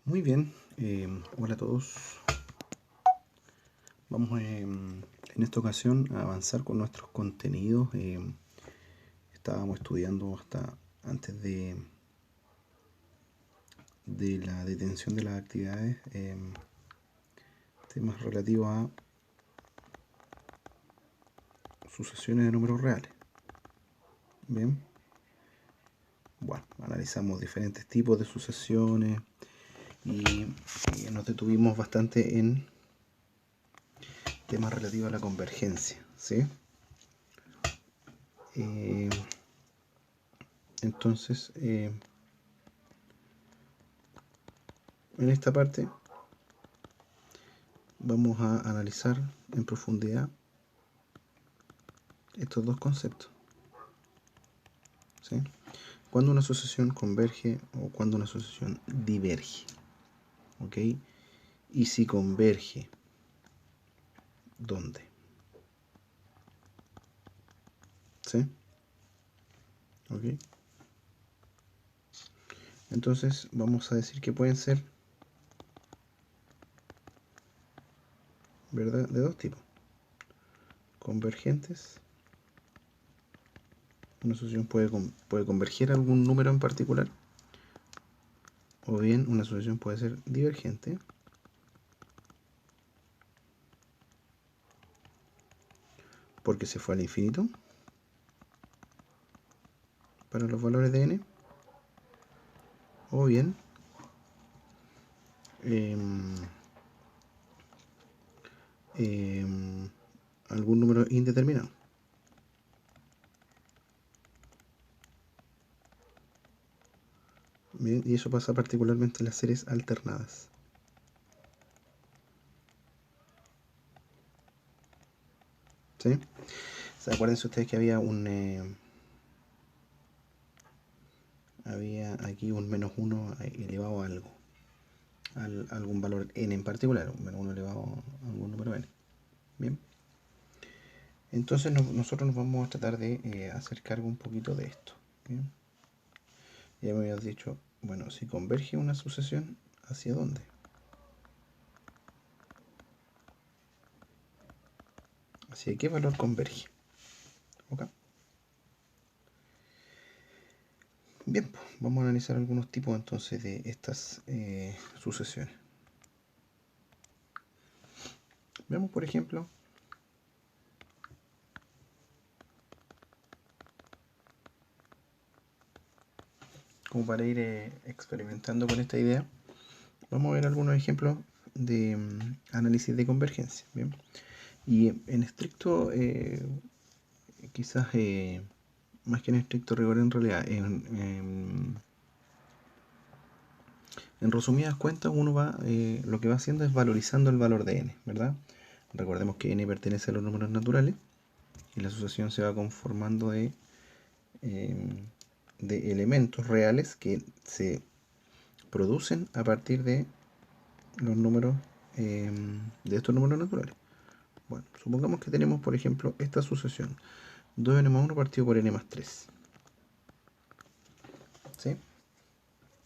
Muy bien, hola a todos. Vamos en esta ocasión a avanzar con nuestros contenidos. Estábamos estudiando hasta antes de la detención de las actividades, temas relativos a sucesiones de números reales. Bien, bueno, analizamos diferentes tipos de sucesiones y nos detuvimos bastante en temas relativos a la convergencia, ¿sí? Entonces, en esta parte vamos a analizar en profundidad estos dos conceptos, ¿sí? Cuando una asociación converge o cuando una asociación diverge, ¿ok? Y si converge, ¿dónde? ¿Sí? ¿Ok? Entonces vamos a decir que pueden ser, ¿verdad?, de dos tipos. Convergentes. Una asociación puede converger a algún número en particular. O bien una asociación puede ser divergente. Porque se fue al infinito. Para los valores de n. O bien algún número indeterminado. Bien, y eso pasa particularmente en las series alternadas. ¿Sí? ¿Se acuerdan ustedes que había había aquí un menos 1 elevado a algo? Algún valor n en particular, un menos 1 elevado a algún número n. Bien. Entonces nosotros nos vamos a tratar de hacer cargo un poquito de esto. Bien. Ya me habías dicho, bueno, si converge una sucesión, ¿hacia dónde? ¿Hacia qué valor converge? ¿Ok? Bien, pues, vamos a analizar algunos tipos entonces de estas sucesiones. Veamos, por ejemplo, como para ir experimentando con esta idea, vamos a ver algunos ejemplos de análisis de convergencia. Bien. Y en estricto, quizás más que en estricto rigor, en realidad, en resumidas cuentas, uno va lo que va haciendo es valorizando el valor de n, ¿verdad? Recordemos que n pertenece a los números naturales y la asociación se va conformando de elementos reales que se producen a partir de los números, de estos números naturales. Bueno, supongamos que tenemos, por ejemplo, esta sucesión 2n más 1 partido por n más 3. ¿Sí?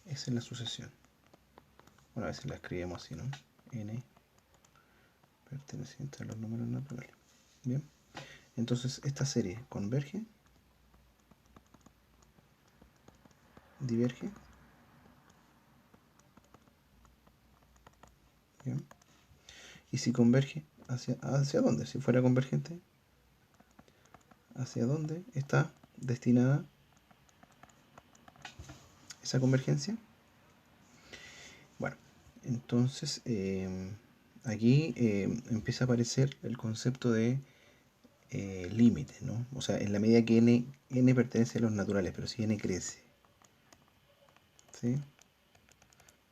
Esa es la sucesión. Bueno, a veces la escribimos así, ¿no? N perteneciente a los números naturales. Bien. Entonces, esta serie converge, diverge. Bien. Y si converge, ¿hacia dónde? Si fuera convergente, ¿hacia dónde está destinada esa convergencia? Bueno, entonces aquí empieza a aparecer el concepto de límite, ¿no? O sea, en la medida que n pertenece a los naturales, pero si n crece, ¿sí?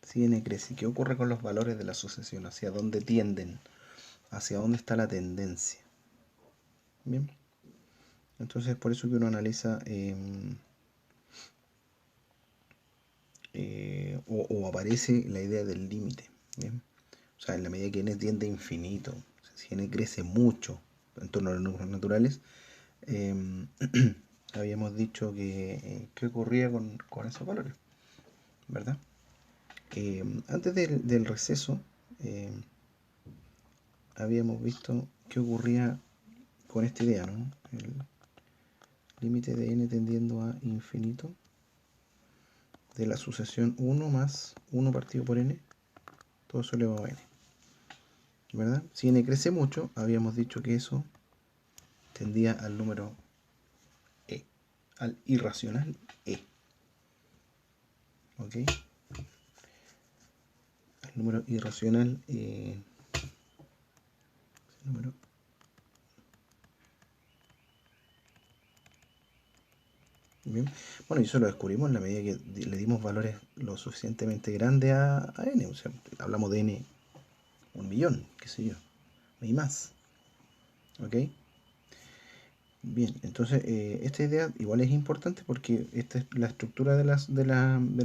Si n crece, ¿qué ocurre con los valores de la sucesión? ¿Hacia dónde tienden? ¿Hacia dónde está la tendencia? Bien. Entonces, por eso que uno analiza o aparece la idea del límite. Bien. O sea, en la medida que n tiende a infinito, o sea, si n crece mucho en torno a los números naturales, habíamos dicho que qué ocurría con esos valores, ¿verdad? Antes del receso, habíamos visto qué ocurría con esta idea, ¿no? El límite de n tendiendo a infinito de la sucesión 1 más 1 partido por n, todo eso elevado a n, ¿verdad? Si n crece mucho, habíamos dicho que eso tendía al número e, al irracional e, ¿ok? Al número irracional número. Bien. Bueno, y eso lo descubrimos en la medida que le dimos valores lo suficientemente grandes a n. O sea, hablamos de n 1.000.000, qué sé yo, y más. ¿Ok? Bien, entonces esta idea igual es importante porque la estructura de la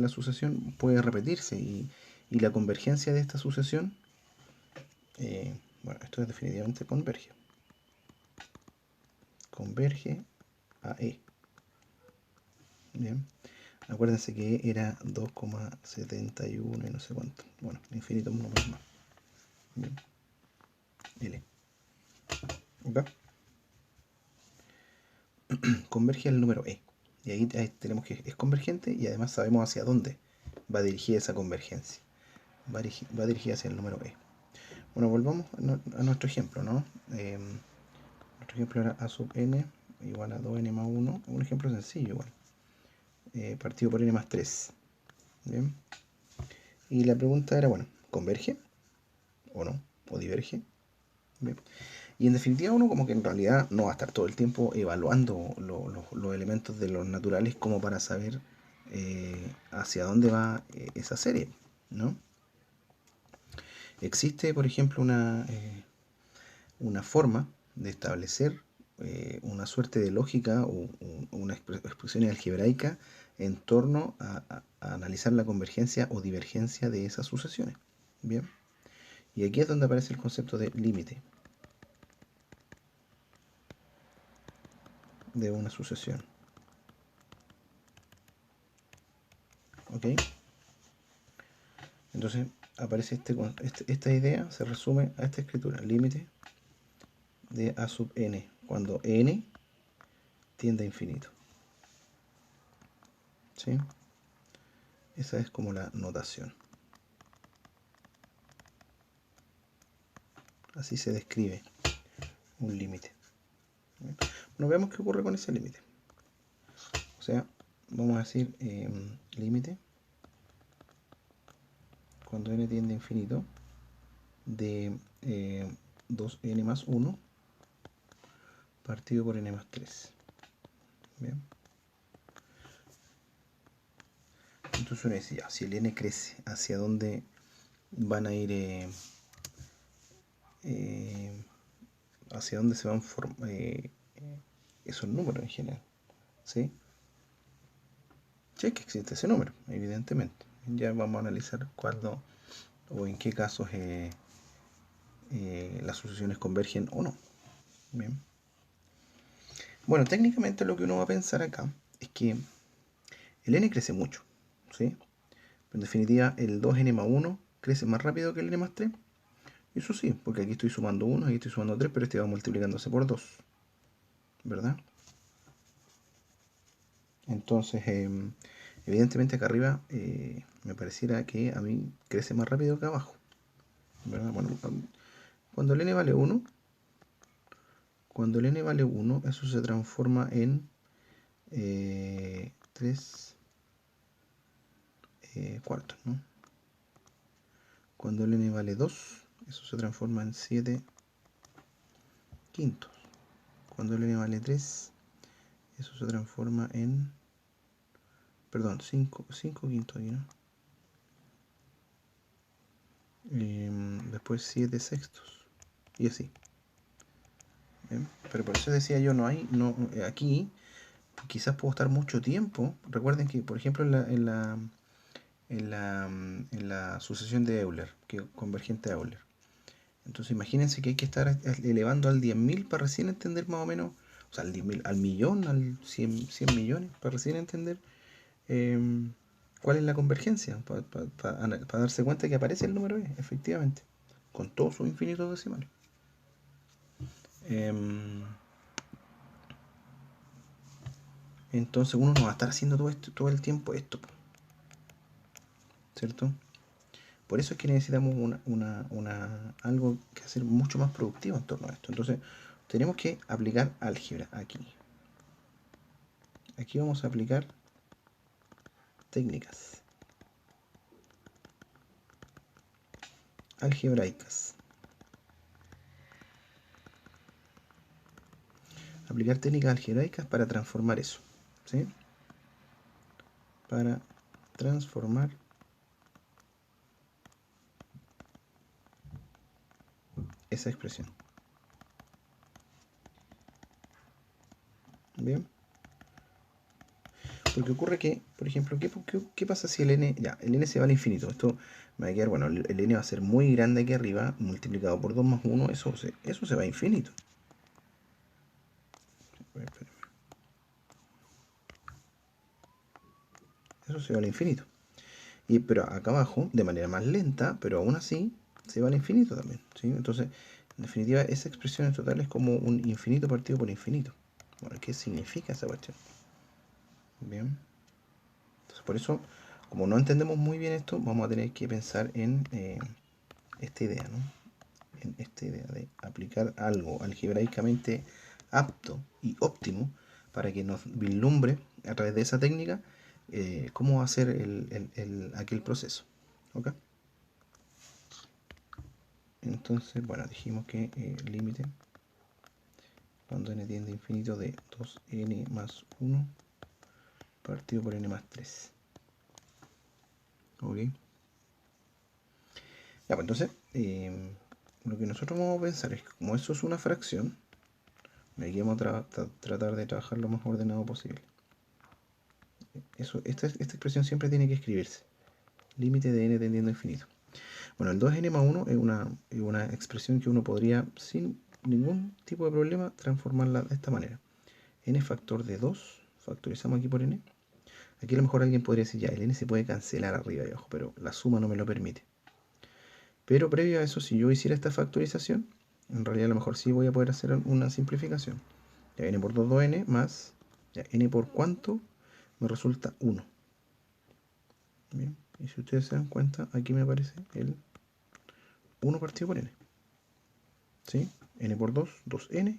sucesión puede repetirse y la convergencia de esta sucesión, bueno, esto es definitivamente converge a E. Bien, acuérdense que era 2,71 y no sé cuánto. Bueno, infinito números más. Bien, L. ¿Ok? Converge al número E. Y ahí tenemos que es convergente y además sabemos hacia dónde va dirigida esa convergencia. Va dirigida hacia el número E. Bueno, volvamos a nuestro ejemplo, ¿no? Nuestro ejemplo era a sub n igual a 2n más 1. Un ejemplo sencillo igual. Partido por n más 3. Bien. Y la pregunta era, bueno, ¿converge o no? ¿O diverge? Bien. Y en definitiva uno como que en realidad no va a estar todo el tiempo evaluando los elementos de los naturales como para saber hacia dónde va esa serie, ¿no? Existe, por ejemplo, una forma de establecer una suerte de lógica o una expresión algebraica en torno a analizar la convergencia o divergencia de esas sucesiones. Bien, y aquí es donde aparece el concepto de límite de una sucesión. ¿Ok? Entonces aparece esta idea, se resume a esta escritura, límite de a sub n, cuando n tiende a infinito. ¿Sí? Esa es como la notación. Así se describe un límite. Bueno, veamos qué ocurre con ese límite. O sea, vamos a decir límite cuando n tiende a infinito de 2n más 1 partido por n más 3. Bien. Entonces uno dice, ya, si el n crece, ¿hacia dónde van a ir? ¿Hacia dónde se van esos números en general? ¿Sí? Sí, que existe ese número, evidentemente. Ya vamos a analizar cuándo o en qué casos las sucesiones convergen o no. Bien. Bueno, técnicamente lo que uno va a pensar acá es que el n crece mucho, ¿sí? Pero en definitiva, el 2n más 1 crece más rápido que el n más 3. Eso sí, porque aquí estoy sumando 1, aquí estoy sumando 3, pero este va multiplicándose por 2, ¿verdad? Entonces, evidentemente acá arriba me pareciera que a mí crece más rápido que abajo, ¿verdad? Bueno, cuando el n vale 1, eso se transforma en 3 cuartos, ¿no? Cuando el n vale 2, eso se transforma en 7 quintos. Cuando el n vale 3, eso se transforma en, perdón, 5 quintos, ¿no? Después 7 sextos y así. ¿Bien? Pero por eso decía yo, aquí quizás puedo estar mucho tiempo. Recuerden que, por ejemplo, en la sucesión de Euler, que convergente a Euler. Entonces imagínense que hay que estar elevando al 10.000 para recién entender más o menos, o sea, al 10.000, al millón, al 100 millones, para recién entender ¿Cuál es la convergencia? Para darse cuenta que aparece el número e, efectivamente, con todos sus infinitos decimales. Entonces uno no va a estar haciendo todo esto todo el tiempo esto, ¿cierto? Por eso es que necesitamos algo que hacer mucho más productivo en torno a esto. Entonces tenemos que aplicar álgebra aquí. Aquí vamos a aplicar técnicas algebraicas. Aplicar técnicas algebraicas para transformar eso, ¿sí? Para transformar esa expresión. Bien. Porque ocurre que, por ejemplo, ¿qué pasa si el n, ya, el n se va al infinito? Esto me va a quedar, bueno, el n va a ser muy grande aquí arriba, multiplicado por 2 más 1, eso se va a infinito. Eso se va al infinito. Pero acá abajo, de manera más lenta, pero aún así, se va al infinito también, ¿sí? Entonces, en definitiva, esa expresión en total es como un infinito partido por infinito. Bueno, ¿qué significa esa cuestión? Bien. Entonces, por eso, como no entendemos muy bien esto, vamos a tener que pensar en esta idea, ¿no? En esta idea de aplicar algo algebraicamente apto y óptimo para que nos vislumbre a través de esa técnica cómo va a ser aquel proceso. ¿Ok? Entonces, bueno, dijimos que límite cuando n tiende a infinito de 2n más 1 partido por n más 3. ¿Ok? Ya, pues entonces, lo que nosotros vamos a pensar es que como eso es una fracción, aquí vamos a tratar de trabajar lo más ordenado posible. Esta expresión siempre tiene que escribirse. Límite de n tendiendo a infinito. Bueno, el 2n más 1 es una expresión que uno podría, sin ningún tipo de problema, transformarla de esta manera. N factor de 2, factorizamos aquí por n. Aquí a lo mejor alguien podría decir, ya, el n se puede cancelar arriba y abajo, pero la suma no me lo permite. Pero previo a eso, si yo hiciera esta factorización, en realidad a lo mejor sí voy a poder hacer una simplificación. Ya n por 2, 2n más, ya n por cuánto me resulta 1. Bien, y si ustedes se dan cuenta, aquí me aparece el 1 partido por n. ¿Sí? N por 2, 2n.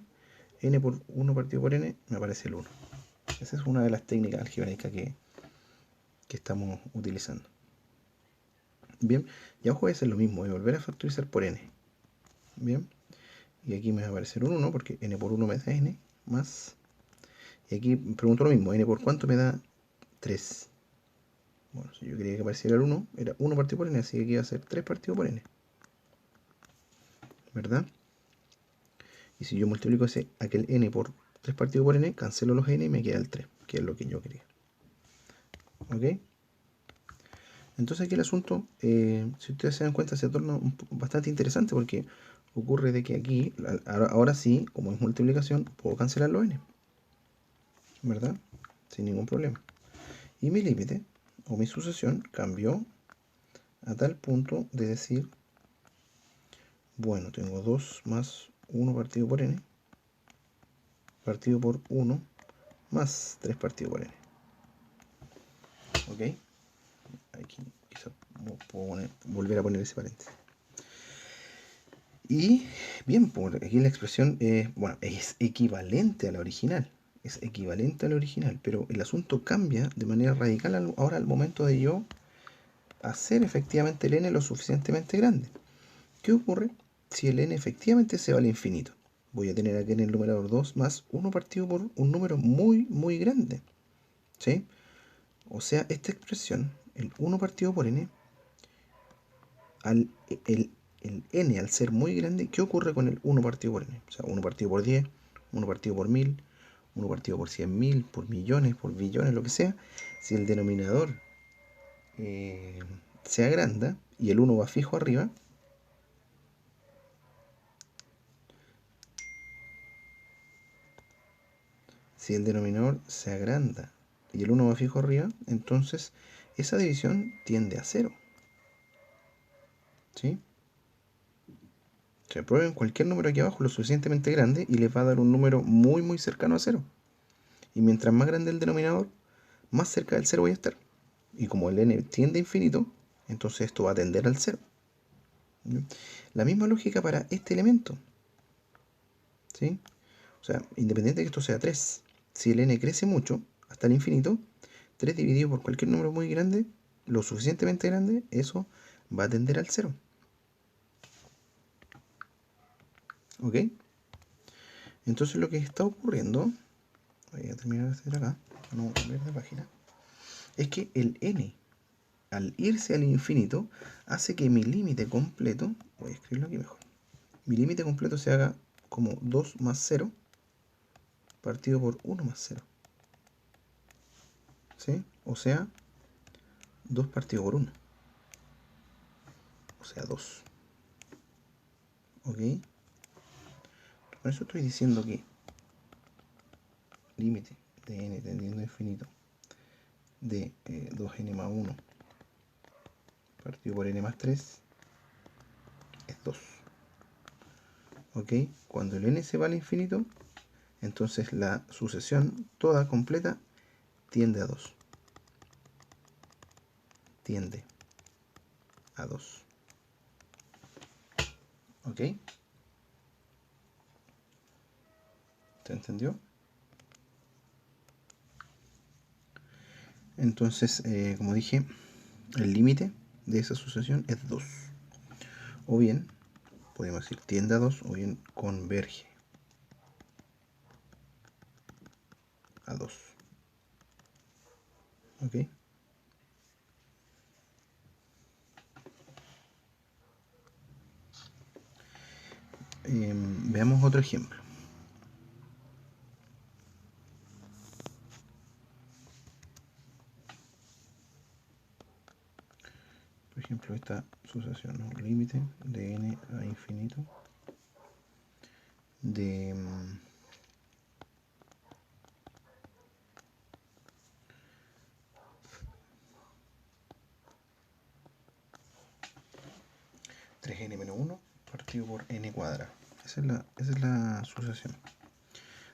N por 1 partido por n, me aparece el 1. Esa es una de las técnicas algebraicas que estamos utilizando. Bien, y abajo voy a hacer lo mismo, voy a volver a factorizar por n. Bien, y aquí me va a aparecer un 1 porque n por 1 me da n más. Y aquí me pregunto lo mismo, n por cuánto me da 3. Bueno, si yo quería que apareciera el 1, era 1 partido por n, así que aquí va a ser 3 partido por n. ¿Verdad? Y si yo multiplico aquel n por 3 partido por n, cancelo los n y me queda el 3, que es lo que yo quería. ¿Ok? Entonces aquí el asunto, si ustedes se dan cuenta, se torna bastante interesante porque ocurre de que aquí, ahora sí, como es multiplicación, puedo cancelar los n, ¿verdad? Sin ningún problema. Y mi límite, o mi sucesión, cambió a tal punto de decir, bueno, tengo 2 más 1 partido por n, partido por 1 más 3 partido por n. ¿Ok? Aquí quizá puedo volver a poner ese paréntesis. Y bien, por aquí la expresión bueno, es equivalente a la original. Es equivalente a la original, pero el asunto cambia de manera radical ahora al momento de yo hacer efectivamente el n lo suficientemente grande. ¿Qué ocurre si el n efectivamente se va al infinito? Voy a tener aquí en el numerador 2 más 1 partido por un número muy, muy grande. ¿Sí? O sea, esta expresión, el 1 partido por n, el n al ser muy grande, ¿qué ocurre con el 1 partido por n? O sea, 1 partido por 10, 1 partido por 1000, 1 partido por 100.000, por millones, por billones, lo que sea. Si el denominador se agranda y el 1 va fijo arriba, si el denominador se agranda y el 1 va fijo arriba, entonces esa división tiende a 0. ¿Sí? Se prueben cualquier número aquí abajo lo suficientemente grande y les va a dar un número muy muy cercano a 0. Y mientras más grande el denominador, más cerca del 0 voy a estar. Y como el n tiende a infinito, entonces esto va a tender al 0. La misma lógica para este elemento. ¿Sí? O sea, independiente de que esto sea 3, si el n crece mucho, hasta el infinito, 3 dividido por cualquier número muy grande, lo suficientemente grande, eso va a tender al 0. ¿Ok? Entonces lo que está ocurriendo, voy a terminar de hacer acá, para no cambiar de página, es que el n, al irse al infinito, hace que mi límite completo, voy a escribirlo aquí mejor, mi límite completo se haga como 2 más 0 partido por 1 más 0. ¿Sí? O sea, 2 partido por 1. O sea, 2. ¿Ok? Por eso estoy diciendo que límite de n tendiendo a infinito de 2n más 1 partido por n más 3 es 2. ¿Ok? Cuando el n se va al infinito, entonces la sucesión toda completa tiende a 2. Tiende a 2. ¿Ok? ¿Se entendió? Entonces, como dije, el límite de esa sucesión es 2. O bien, podemos decir tiende a 2 o bien converge a 2. ¿Ok? Veamos otro ejemplo. Por ejemplo, esta sucesión, ¿no? Límite de n a infinito de 3n menos 1 partido por n cuadrado. Esa es la sucesión.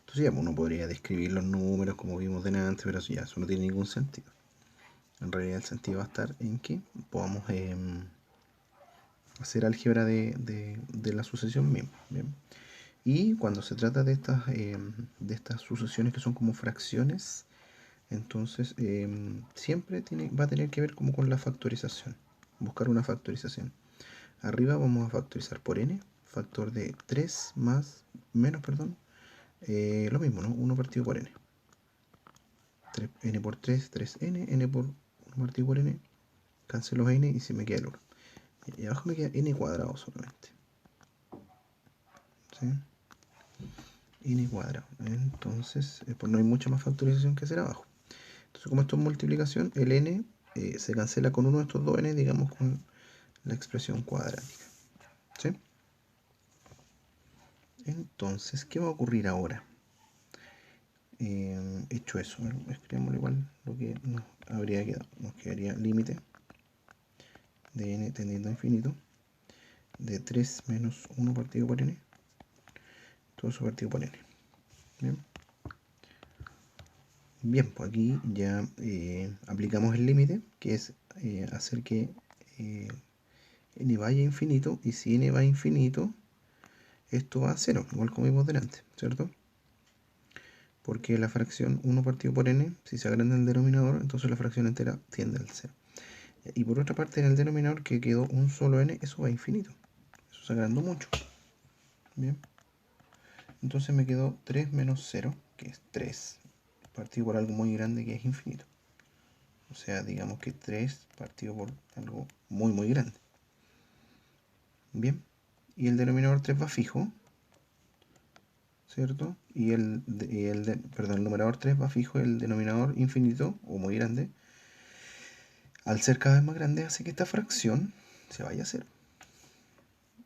Entonces ya uno podría describir los números como vimos delante, pero eso no tiene ningún sentido. En realidad el sentido va a estar en que podamos hacer álgebra de la sucesión misma. ¿Bien? Y cuando se trata de estas sucesiones que son como fracciones, entonces siempre va a tener que ver como con la factorización. Buscar una factorización. Arriba vamos a factorizar por n, factor de 3 más, menos, perdón, lo mismo, ¿no? 1 partido por n. N por 3, 3n, n por 1 partido por n, cancelo n y se me queda el 1. Y abajo me queda n cuadrado solamente. ¿Sí? N cuadrado. Entonces, pues no hay mucha más factorización que hacer abajo. Entonces, como esto es multiplicación, el n se cancela con uno de estos dos n, digamos, con la expresión cuadrática. ¿Sí? Entonces, ¿qué va a ocurrir ahora? Hecho eso, escribámoslo igual lo que nos habría quedado. Nos quedaría límite de n tendiendo a infinito de 3 menos 1 partido por n, todo eso partido por n. Bien, bien, pues aquí ya aplicamos el límite, que es hacer que n vaya a infinito, y si n va a infinito, esto va a 0, igual como vimos delante, ¿cierto? Porque la fracción 1 partido por n, si se agranda el denominador, entonces la fracción entera tiende al 0. Y por otra parte, en el denominador que quedó un solo n, eso va a infinito. Eso se agrandó mucho. Bien. Entonces me quedó 3 menos 0, que es 3, partido por algo muy grande que es infinito. O sea, digamos que 3 partido por algo muy muy grande. Bien. Y el denominador 3 va fijo, ¿cierto? Y el numerador 3 va fijo, el denominador infinito o muy grande, al ser cada vez más grande, hace que esta fracción se vaya a 0.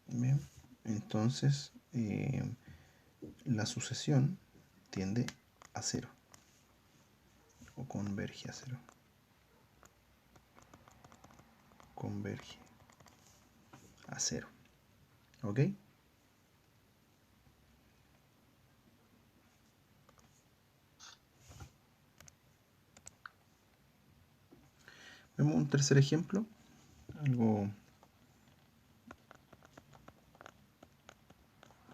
Bien. Entonces, la sucesión tiende a 0 o converge a 0. converge a 0. ¿Ok? Vemos un tercer ejemplo, algo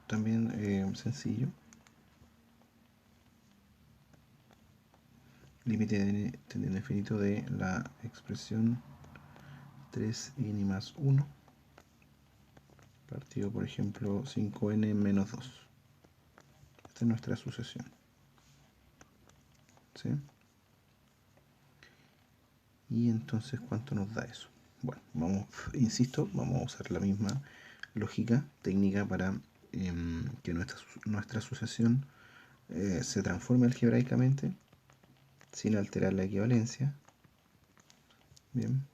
también sencillo. Límite de n tendiendo a infinito de la expresión 3n más 1 partido, por ejemplo, 5n menos 2. Esta es nuestra sucesión. ¿Sí? Y entonces, ¿cuánto nos da eso? Bueno, insisto, vamos a usar la misma lógica técnica para que nuestra sucesión se transforme algebraicamente sin alterar la equivalencia. Bien.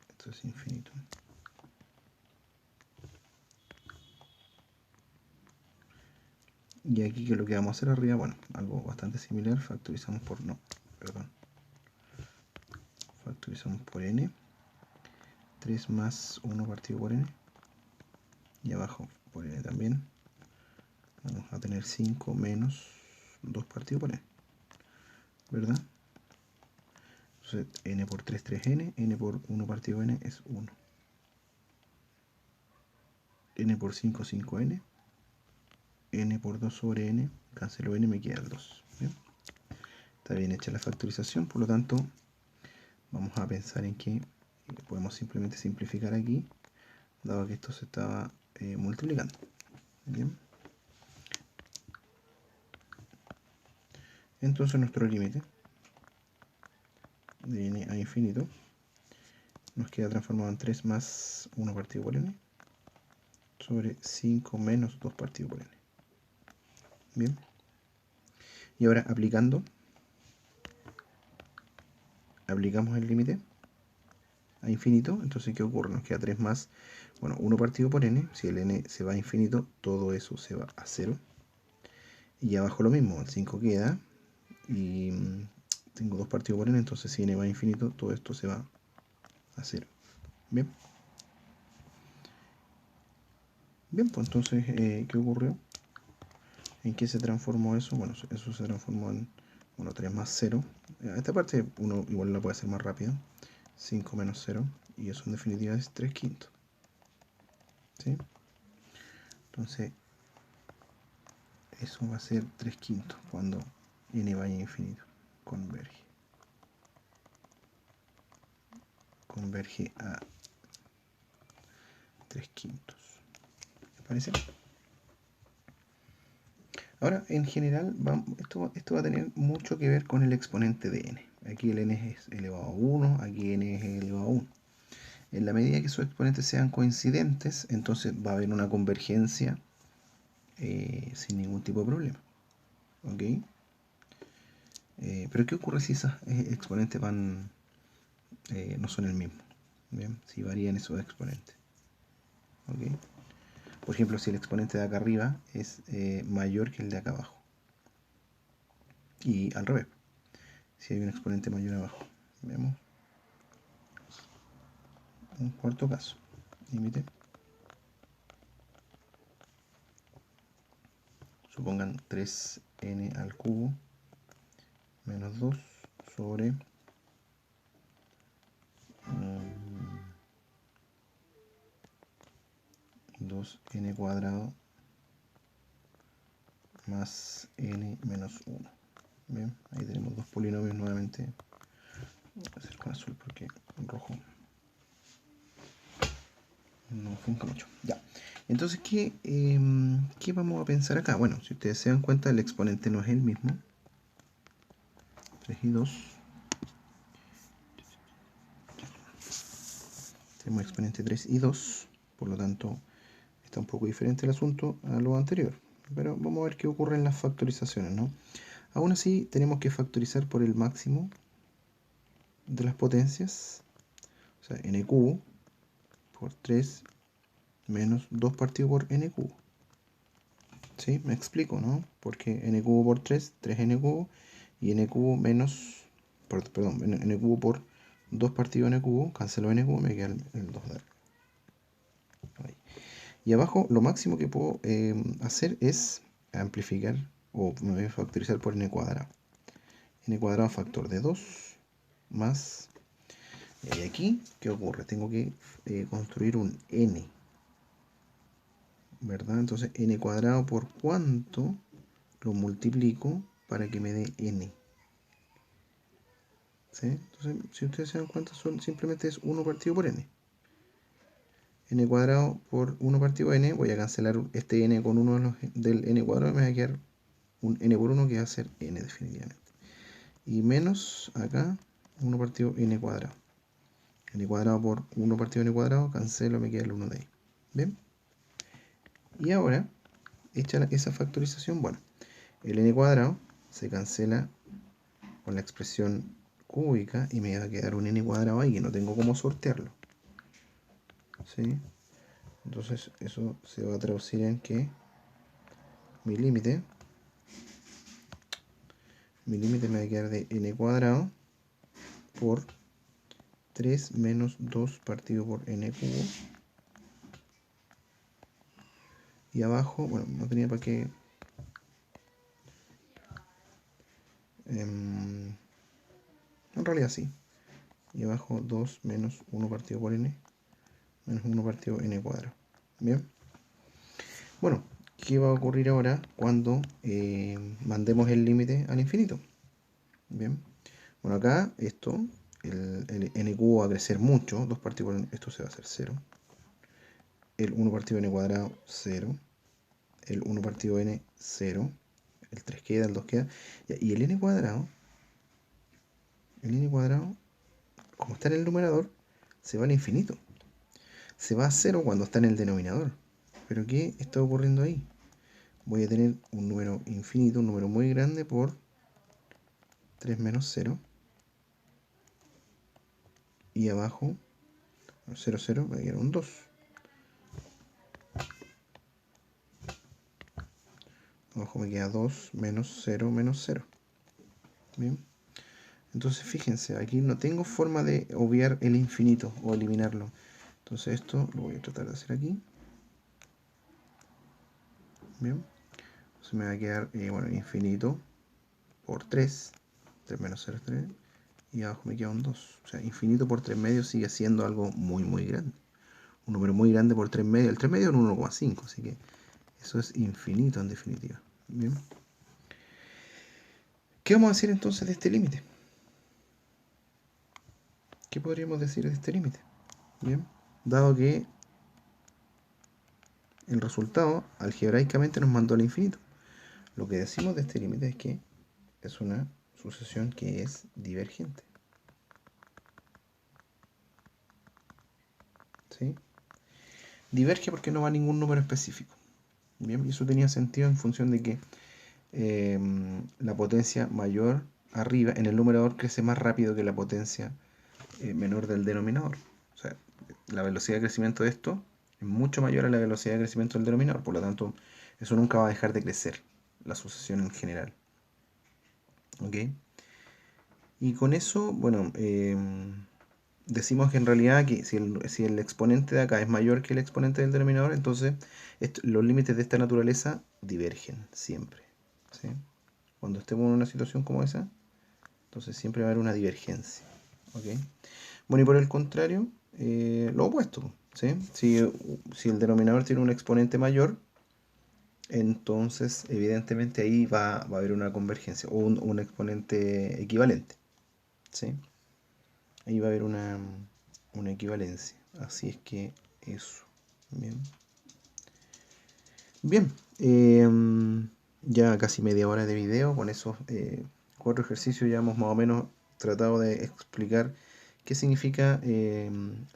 Esto es infinito. Y aquí, ¿qué es lo que vamos a hacer arriba? Bueno, algo bastante similar. Factorizamos por... no, perdón. Factorizamos por n. 3 más 1 partido por n. Y abajo por n también. Vamos a tener 5 menos 2 partido por n. ¿Verdad? Entonces, n por 3, 3n. N por 1 partido n es 1. N por 5, 5n. N por 2 sobre n. Cancelo n, me queda el 2. ¿Bien? Está bien hecha la factorización, por lo tanto, vamos a pensar en que podemos simplemente simplificar aquí, dado que esto se estaba multiplicando. Bien. Entonces nuestro límite de n a infinito nos queda transformado en 3 más 1 partido por n sobre 5 menos 2 partido por n. Bien. Y ahora aplicamos el límite a infinito. Entonces, ¿qué ocurre? Nos queda 3 más, bueno, 1 partido por n. Si el n se va a infinito, todo eso se va a 0. Y abajo lo mismo, el 5 queda. Y tengo 2 partido por n, entonces si n va a infinito, todo esto se va a 0. Bien. Bien, pues entonces, ¿qué ocurrió? ¿En qué se transformó eso? Bueno, eso se transformó en 3 más 0. Esta parte uno igual la puede hacer más rápido. 5 menos 0. Y eso en definitiva es 3 quintos. ¿Sí? Entonces, eso va a ser 3 quintos cuando n vaya a infinito. Converge. Converge a 3 quintos. ¿Me parece? Ahora, en general, esto va a tener mucho que ver con el exponente de n. Aquí el n es elevado a 1, aquí n es elevado a 1. En la medida que sus exponentes sean coincidentes, entonces va a haber una convergencia sin ningún tipo de problema. ¿Ok? Pero ¿qué ocurre si esos exponentes no son el mismo? ¿Bien? Si varían esos exponentes. ¿Ok? Por ejemplo, si el exponente de acá arriba es mayor que el de acá abajo. Y al revés, si hay un exponente mayor abajo. Vemos un cuarto caso. Límite. Supongan 3n al cubo menos 2 sobre 2n cuadrado más n menos 1. Bien, ahí tenemos dos polinomios nuevamente. Voy a hacer con azul porque en rojo no funca mucho. Ya. Entonces, ¿qué vamos a pensar acá? Bueno, si ustedes se dan cuenta, el exponente no es el mismo. 3 y 2. Tenemos exponente 3 y 2. Por lo tanto, está un poco diferente el asunto a lo anterior. Pero vamos a ver qué ocurre en las factorizaciones, ¿no? Aún así, tenemos que factorizar por el máximo de las potencias. O sea, n cubo por 3 menos 2 partido por n cubo. ¿Sí? Me explico, ¿no? Porque n cubo por 3, 3n cubo, y n cubo menos, perdón, n cubo por 2 partido n cubo, cancelo n cubo, me queda el 2 de arriba. Ahí. Y abajo lo máximo que puedo hacer es amplificar o me voy a factorizar por n cuadrado. N cuadrado factor de 2 más... Y aquí, ¿qué ocurre? Tengo que construir un n, ¿verdad? Entonces n cuadrado por cuánto lo multiplico para que me dé n. ¿Sí? Entonces, si ustedes se dan cuenta, simplemente es 1 partido por n. N cuadrado por 1 partido n, voy a cancelar este n con uno del n cuadrado y me va a quedar un n por 1 que va a ser n definitivamente. Y menos acá 1 partido n cuadrado. N cuadrado por 1 partido n cuadrado, cancelo, me queda el 1 de ahí. ¿Bien? Y ahora, hecha esa factorización, bueno, el n cuadrado se cancela con la expresión cúbica y me va a quedar un n cuadrado ahí que no tengo cómo sortearlo. ¿Sí? Entonces eso se va a traducir en que mi límite me va a quedar de n cuadrado por 3 menos 2 partido por n cubo. Y abajo, bueno, no tenía para qué... en realidad sí. Y abajo 2 menos 1 partido por n menos 1 partido n cuadrado. Bien. Bueno, ¿qué va a ocurrir ahora cuando mandemos el límite al infinito? Bien. Bueno, acá esto, el n cubo va a crecer mucho. 2 partido por n, esto se va a hacer 0. El 1 partido n cuadrado, 0. El 1 partido n, 0. El 3 queda, el 2 queda. Y el n cuadrado, como está en el numerador, se va al infinito. Se va a 0 cuando está en el denominador. ¿Pero qué está ocurriendo ahí? Voy a tener un número infinito, un número muy grande por 3 menos 0. Y abajo, 0, 0, me queda un 2. Abajo me queda 2 menos 0 menos 0. Bien. Entonces fíjense, aquí no tengo forma de obviar el infinito o eliminarlo. Entonces esto lo voy a tratar de hacer aquí. Bien. Entonces me va a quedar, bueno, infinito por 3. 3 menos 0 es 3. Y abajo me queda un 2. O sea, infinito por 3 medios sigue siendo algo muy, muy grande. Un número muy grande por 3 medios. El 3 medios es un 1,5. Así que eso es infinito en definitiva. Bien. ¿Qué vamos a decir entonces de este límite? ¿Qué podríamos decir de este límite? Bien. Dado que el resultado algebraicamente nos mandó al infinito. Lo que decimos de este límite es que es una sucesión que es divergente. ¿Sí? Diverge porque no va a ningún número específico. Bien, y eso tenía sentido en función de que la potencia mayor arriba en el numerador crece más rápido que la potencia menor del denominador. O sea, la velocidad de crecimiento de esto es mucho mayor a la velocidad de crecimiento del denominador. Por lo tanto, eso nunca va a dejar de crecer, la sucesión en general. ¿Ok? Y con eso, bueno, decimos que en realidad que si el exponente de acá es mayor que el exponente del denominador, entonces los límites de esta naturaleza divergen siempre. ¿Sí? Cuando estemos en una situación como esa, entonces siempre va a haber una divergencia. ¿Ok? Bueno, y por el contrario, lo opuesto. ¿Sí? Si el denominador tiene un exponente mayor, entonces evidentemente ahí va a haber una convergencia o un exponente equivalente. ¿Sí? Ahí va a haber una equivalencia. Así es que eso. Bien. Bien. Ya casi media hora de video. Con esos 4 ejercicios ya hemos más o menos tratado de explicar qué significa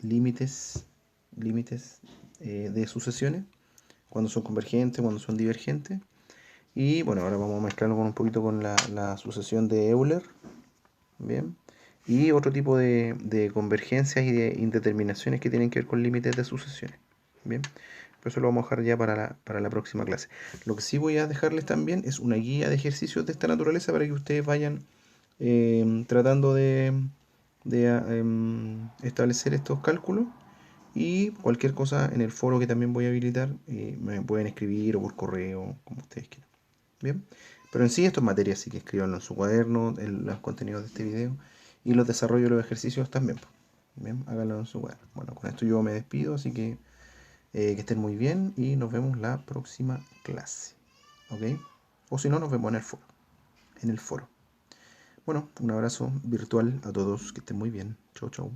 límites de sucesiones, cuando son convergentes, cuando son divergentes. Y bueno, ahora vamos a mezclarlo con un poquito con la sucesión de Euler. Bien. Y otro tipo de convergencias y de indeterminaciones que tienen que ver con límites de sucesiones. Bien. Pero eso lo vamos a dejar ya para la próxima clase. Lo que sí voy a dejarles también es una guía de ejercicios de esta naturaleza para que ustedes vayan tratando de establecer estos cálculos. Y cualquier cosa en el foro que también voy a habilitar, me pueden escribir o por correo, como ustedes quieran. Bien, pero en sí esto es materia, así que escríbanlo en su cuaderno, en los contenidos de este video y los desarrollos de los ejercicios también. Bien, háganlo en su cuaderno. Bueno, con esto yo me despido, así que estén muy bien y nos vemos la próxima clase. ¿Ok? O si no, nos vemos en el foro. En el foro. Bueno, un abrazo virtual a todos, que estén muy bien. Chau, chau.